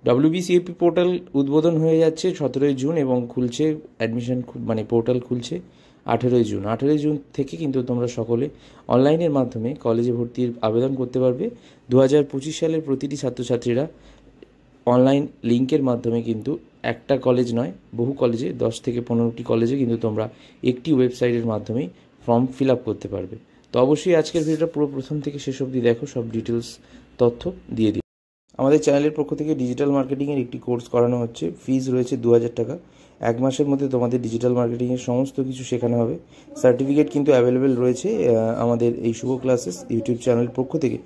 WBCAP portal উদ্বোধন হয়ে যাচ্ছে 17ই জুন এবং খুলছে অ্যাডমিশন পোর্টাল খুলছে 18ই জুন। 18ই জুন থেকে কিন্তু তোমরা সকলে অনলাইনের মাধ্যমে কলেজে ভর্তির আবেদন করতে পারবে। 2025 সালের প্রতিটি ছাত্রছাত্রীরা অনলাইন লিঙ্কের মাধ্যমে কিন্তু একটা কলেজ নয়, বহু কলেজে 10 থেকে 15টি কলেজে কিন্তু তোমরা একটি ওয়েবসাইটের মাধ্যমেই ফর্ম ফিল আপ করতে পারবে। তো অবশ্যই আজকের ভিডিওটা পুরো প্রথম থেকে শেষ অবধি দেখো, সব ডিটেলস তথ্য দিয়ে দিই। আমাদের চ্যানেলের পক্ষ থেকে ডিজিটাল মার্কেটিংয়ের একটি কোর্স করানো হচ্ছে। ফিজ রয়েছে 2000 টাকা। 1 মাসের মধ্যে তোমাদের ডিজিটাল মার্কেটিংয়ের সমস্ত কিছু শেখানো হবে। সার্টিফিকেট কিন্তু অ্যাভেলেবেল রয়েছে আমাদের এই শুভ ক্লাসেস ইউটিউব চ্যানেলের পক্ষ থেকে।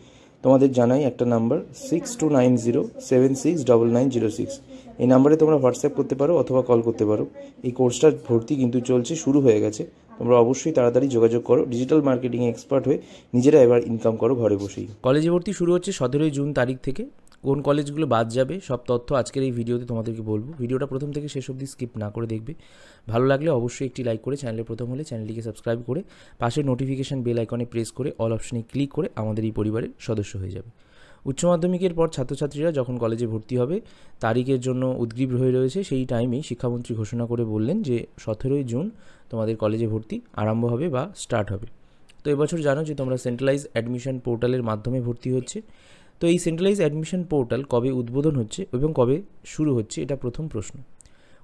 তোমাদের জানাই একটা নাম্বার 6290769906, এই নাম্বারে তোমরা হোয়াটসঅ্যাপ করতে পারো অথবা কল করতে পারো। এই কোর্সটার ভর্তি কিন্তু চলছে, শুরু হয়ে গেছে। তোমরা অবশ্যই তাড়াতাড়ি যোগাযোগ করো, ডিজিটাল মার্কেটিংয়ে এক্সপার্ট হয়ে নিজেরা এবার ইনকাম করো ঘরে বসেই। কলেজে ভর্তি শুরু হচ্ছে 17ই জুন তারিখ থেকে। কোন কলেজগুলো বাদ যাবে সব তথ্য আজকের এই ভিডিওতে তোমাদেরকে বলবো। ভিডিওটা প্রথম থেকে শেষ অবধি স্কিপ না করে দেখবে। ভালো লাগলে অবশ্যই একটি লাইক করে, চ্যানেলে প্রথম হলে চ্যানেলটিকে সাবস্ক্রাইব করে পাশে নোটিফিকেশান বেল আইকনে প্রেস করে অল অপশনে ক্লিক করে আমাদের এই পরিবারের সদস্য হয়ে যাবে। উচ্চ মাধ্যমিকের পর ছাত্রছাত্রীরা যখন কলেজে ভর্তি হবে তারিখের জন্য উদ্গ্রীব হয়ে রয়েছে। সেই টাইমেই শিক্ষামন্ত্রী ঘোষণা করে বললেন যে 17ই জুন তোমাদের কলেজে ভর্তি আরম্ভ হবে বা স্টার্ট হবে। তো এবছর জানো যে তোমরা সেন্ট্রালাইজ অ্যাডমিশন পোর্টালের মাধ্যমে ভর্তি হচ্ছে। তো এই সেন্ট্রালাইজ অ্যাডমিশন পোর্টাল কবে উদ্বোধন হচ্ছে এবং কবে শুরু হচ্ছে, এটা প্রথম প্রশ্ন।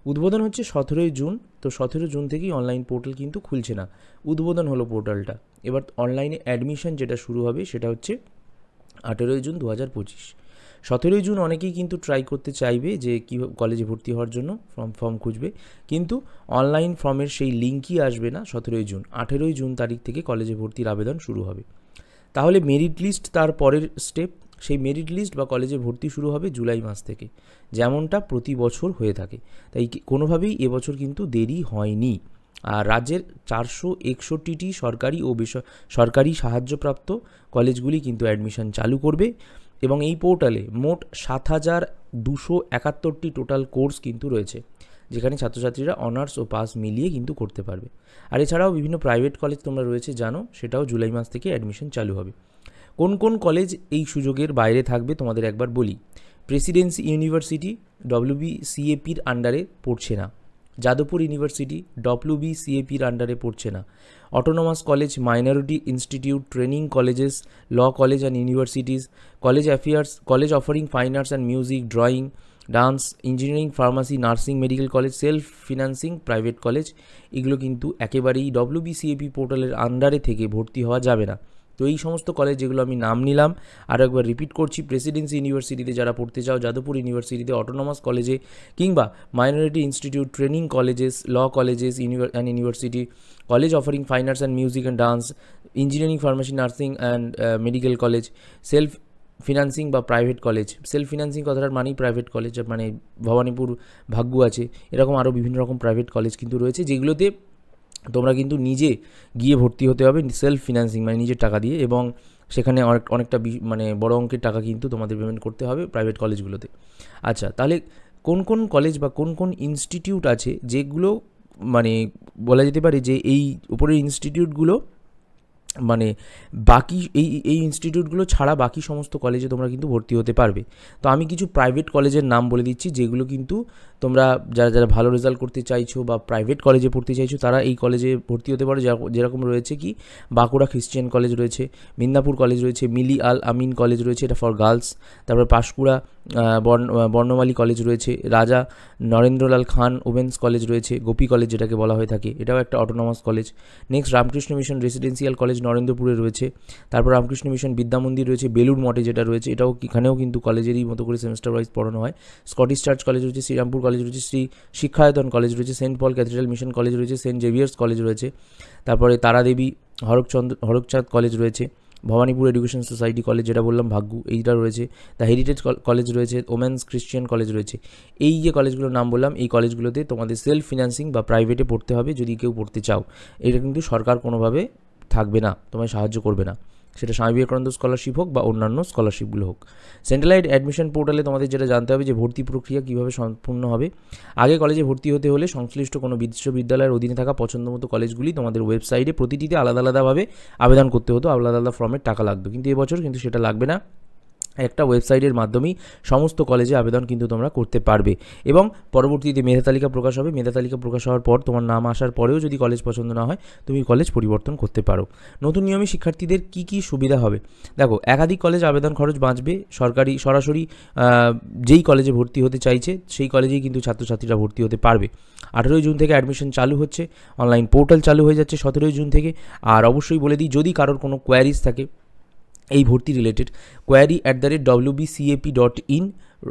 উদ্বোধন হচ্ছে 17ই জুন। তো 17 জুন থেকেই অনলাইন পোর্টাল কিন্তু খুলছে না, উদ্বোধন হলো পোর্টালটা। এবার অনলাইনে অ্যাডমিশন যেটা শুরু হবে সেটা হচ্ছে 18ই জুন 2025। 17ই জুন অনেকেই কিন্তু ট্রাই করতে চাইবে যে কী কলেজে ভর্তি হওয়ার জন্য ফর্ম খুঁজবে, কিন্তু অনলাইন ফর্মের সেই লিঙ্কই আসবে না 17ই জুন। 18ই জুন তারিখ থেকে কলেজে ভর্তির আবেদন শুরু হবে। তাহলে মেরিট লিস্ট তার পরের স্টেপ। সেই মেরিট লিস্ট বা কলেজে ভর্তি শুরু হবে জুলাই মাস থেকে, যেমনটা প্রতি বছর হয়ে থাকে। তাই কোনোভাবেই এবছর কিন্তু দেরি হয়নি। আর রাজ্যের 461টি সরকারি ও বেসরকারি সাহায্যপ্রাপ্ত কলেজগুলি কিন্তু অ্যাডমিশন চালু করবে এবং এই পোর্টালে মোট 7271টি টোটাল কোর্স কিন্তু রয়েছে, যেখানে ছাত্রছাত্রীরা অনার্স ও পাস মিলিয়ে কিন্তু করতে পারবে। আর এছাড়াও বিভিন্ন প্রাইভেট কলেজ তোমরা রয়েছে জানো, সেটাও জুলাই মাস থেকে অ্যাডমিশন চালু হবে। কোন কোন কলেজ এই সুযোগের বাইরে থাকবে তোমাদের একবার বলি। প্রেসিডেন্সি ইউনিভার্সিটি WBCAPর আন্ডারে পড়ছে না। যাদবপুর ইউনিভার্সিটি WBCAPর আন্ডারে পড়ছে না। Autonomous college, minority institute, training colleges, law college and universities, college affairs, college offering fine arts and music, drawing, dance, engineering, pharmacy, nursing, medical college, self financing private college, এগুলো কিন্তু একেবারেই WBCAP পোর্টালের আন্ডারে থেকে ভর্তি হওয়া যাবে না। তো এই সমস্ত কলেজ যেগুলো আমি নাম নিলাম আরও একবার রিপিট করছি, প্রেসিডেন্সি ইউনিভার্সিটিতে যারা পড়তে চাও, যাদবপুর ইউনিভার্সিটিতে, অটোনমাস কলেজে কিংবা minority institute, training colleges, law colleges and university, college offering fine arts and music and dance, engineering, pharmacy, nursing and medical college, self financing বা প্রাইভেট কলেজ। সেলফ ফিন্যান্সিং কথাটার মানেই প্রাইভেট কলেজ, মানে ভবানীপুর ভাগ্য আছে, এরকম আরও বিভিন্ন রকম প্রাইভেট কলেজ কিন্তু রয়েছে, যেগুলোতে তোমরা কিন্তু নিজে গিয়ে ভর্তি হতে হবে সেলফ ফিন্যান্সিং মানে নিজের টাকা দিয়ে, এবং সেখানে অনেকটা বড় অঙ্কের টাকা কিন্তু তোমাদের পেমেন্ট করতে হবে প্রাইভেট কলেজগুলোতে। আচ্ছা, তাহলে কোন কোন কলেজ বা কোন কোন ইনস্টিটিউট আছে যেগুলো বলা যেতে পারে যে এই উপরের ইনস্টিটিউটগুলো বাকি এই ইনস্টিটিউটগুলো ছাড়া বাকি সমস্ত কলেজে তোমরা কিন্তু ভর্তি হতে পারবে। তো আমি কিছু প্রাইভেট কলেজের নাম বলে দিচ্ছি, যেগুলো কিন্তু তোমরা যারা ভালো রেজাল্ট করতে চাইছো বা প্রাইভেট কলেজে পড়তে চাইছো তারা এই কলেজে ভর্তি হতে পারো। যেরকম রয়েছে কি, বাঁকুড়া খ্রিস্টিয়ান কলেজ রয়েছে, মিদনাপুর কলেজ রয়েছে, মিলি আল আমিন কলেজ রয়েছে, এটা ফর গার্লস। তারপর পাঁশকুড়া বর্ণমালী কলেজ রয়েছে, রাজা নরেন্দ্রলাল খান ওমেন্স কলেজ রয়েছে, গোপী কলেজ যেটাকে বলা হয়ে থাকে, এটাও একটা autonomous college. Next Ramakrishna Mission residential college নরেন্দ্রপুরে রয়েছে। তারপর রামকৃষ্ণ মিশন বিদ্যামন্দির রয়েছে বেলুড় মঠে, যেটা রয়েছে এখানেও কিন্তু কলেজেরই মতো করে সেমেস্টার ওয়াইজ পড়ানো হয়। স্কটিশ চার্চ কলেজ রয়েছে, শ্রীরামপুর কলেজ রয়েছে, শ্রী শিক্ষায়তন কলেজ রয়েছে, সেন্ট পল ক্যাথিড্রাল মিশন কলেজ রয়েছে, সেন্ট জেভিয়ার্স কলেজ রয়েছে। তারপরে তারাদেবী হরকচাঁদ কলেজ রয়েছে, ভবানীপুর এডুকেশন সোসাইটি কলেজ যেটা বললাম ভাগ্যু, এইটা রয়েছে। দ্য হেরিটেজ কলেজ রয়েছে, ওমেন্স ক্রিশ্চিয়ান কলেজ রয়েছে। এই যে কলেজগুলোর নাম বললাম, এই কলেজগুলোতে তোমাদের সেলফ ফিন্যান্সিং বা প্রাইভেটে পড়তে হবে যদি কেউ পড়তে চাও। এটা কিন্তু সরকার কোনোভাবে থাকবে না, তোমায় সাহায্য করবে না, সেটা স্বামী বিবেকানন্দ স্কলারশিপ হোক বা অন্যান্য স্কলারশিপগুলো হোক। সেন্ট্রালাইজড অ্যাডমিশন পোর্টালে তোমাদের যেটা জানতে হবে যে ভর্তি প্রক্রিয়া কীভাবে সম্পূর্ণ হবে। আগে কলেজে ভর্তি হতে হলে সংশ্লিষ্ট কোনো বিশ্ববিদ্যালয়ের অধীনে থাকা পছন্দমতো কলেজগুলি তোমাদের ওয়েবসাইটে প্রতিটিতে আলাদা আলাদাভাবে আবেদন করতে হতো, আলাদা আলাদা ফর্মের টাকা লাগতো, কিন্তু এবছর কিন্তু সেটা লাগবে না। একটা ওয়েবসাইটের মাধ্যমেই সমস্ত কলেজে আবেদন কিন্তু তোমরা করতে পারবে এবং পরবর্তীতে মেধা তালিকা প্রকাশ হবে। মেধা তালিকা প্রকাশ হওয়ার পর তোমার নাম আসার পরেও যদি কলেজ পছন্দ না হয় তুমি কলেজ পরিবর্তন করতে পারো। নতুন নিয়মে শিক্ষার্থীদের কি কি সুবিধা হবে? দেখো, একাধিক কলেজ আবেদন খরচ বাঁচবে। সরকারি সরাসরি যেই কলেজে ভর্তি হতে চাইছে সেই কলেজেই কিন্তু ছাত্রছাত্রীরা ভর্তি হতে পারবে। 18ই জুন থেকে অ্যাডমিশন চালু হচ্ছে, অনলাইন পোর্টাল চালু হয়ে যাচ্ছে 17ই জুন থেকে। আর অবশ্যই বলে দিই, যদি কারোর কোনো কোয়ারিজ থাকে এই ভর্তি রিলেটেড, query@wbcap.in,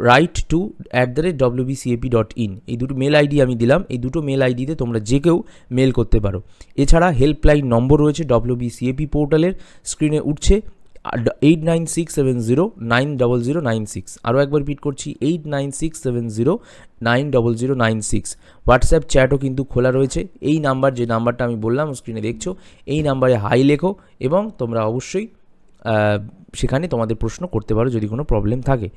write2@wbcap.in, এই দুটো মেল আইডি আমি দিলাম। এই দুটো মেল আইডিতে তোমরা যে কেউ মেল করতে পারো। এছাড়া হেল্পলাইন নম্বর রয়েছে WBCAP পোর্টালের, স্ক্রিনে উঠছে 8967090096। আরও একবার রিপিট করছি, 8967090096। হোয়াটসঅ্যাপ চ্যাটও কিন্তু খোলা রয়েছে। এই নাম্বার, যে নাম্বারটা আমি বললাম স্ক্রিনে দেখছো, এই নাম্বারে হাই লেখো এবং তোমরা অবশ্যই সেখানে তোমাদের প্রশ্ন করতে পারো যদি কোনো প্রবলেম থাকে।